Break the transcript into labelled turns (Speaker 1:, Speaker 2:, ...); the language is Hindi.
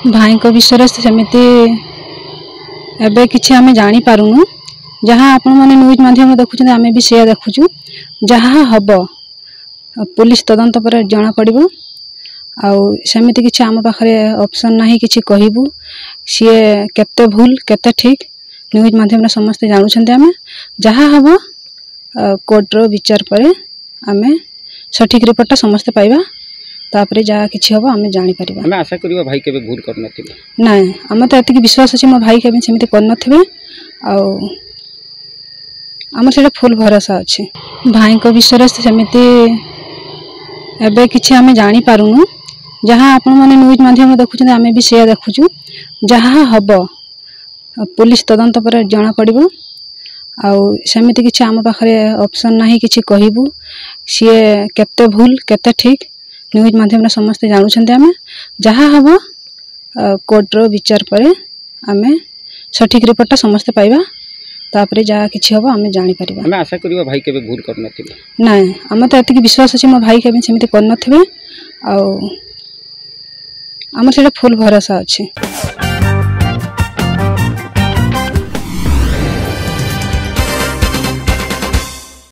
Speaker 1: भाई को विषय सेमती एबे किछि आमे जानी पारुनु जहाँ आपण माने न्यूज माध्यम देखुछन आमे भी से देखुछु जहाँ हबो पुलिस तदंत पर जना पड़िबो आउ सेमिति किछि आम पाखरे ऑप्शन नाही किछि कहिबु सी केते भूल केते ठीक न्यूज माध्यम समस्त जानूछन आमे जहाँ हबो कोर्ट रो विचार पर आमे सठिक रिपोर्ट समस्त पाइबा तापरे जहाँ किछि हबो आमे जानि परिबा।
Speaker 2: आमे आशा करिबा भाई केबे भूल कर नथिबे
Speaker 1: नाही आमे त एतिक विश्वास अछि मो भाई केबे सेमिति कर नथिबे आउ आमर सेटा फुल भरोसा अछि। भाई को विषय सेमिति एबे किछि आमे जानि पारुनु जहाँ आपण माने न्यूज माध्यम देखुछन आमे भी से देखुछु जहाँ हबो पुलिस तदंत पर जना पड़िबो आउ सेमिति किछि आम पाखरे ऑप्शन नाही किछि कहिबु सी केते भूल केते ठीक न्यूज माध्यम समस्त जानूछन आमे जहाँ हबो कोर्ट रो विचार पर आमे सठिक रिपोर्ट समस्त पाइबा तापरे जहाँ किछि हबो आमे जानि परिबा।
Speaker 2: आमे आशा करिबा भाई केबे भूल कर नथिबे
Speaker 1: नाही आमे त एतिक विश्वास अछि मो भाई केबे सेमिति कर नथिबे आउ आमर सेटा फुल भरोसा अछि।